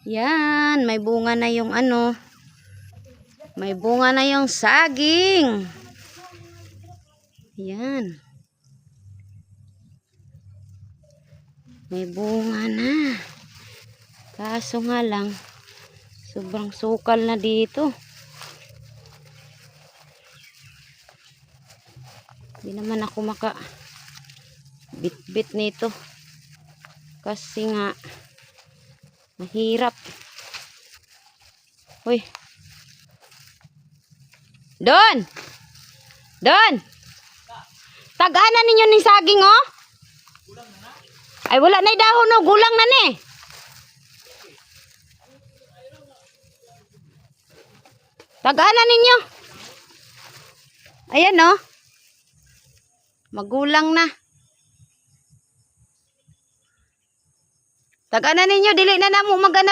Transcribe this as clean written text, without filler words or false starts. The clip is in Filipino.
Yan, may bunga na yung ano. May bunga na yung saging. Yan. May bunga na. Kaso nga lang, sobrang sukal na dito. Hindi naman ako maka bit-bit nito. Kasi nga, mahirap. Uy. Don! Don! Tagana ninyo ni saging, oh? Ay, wala na dahon, oh. Gulang na ni. Tagana ninyo. Ayan, oh. Magulang na. Tagana ninyo, dili na namo magana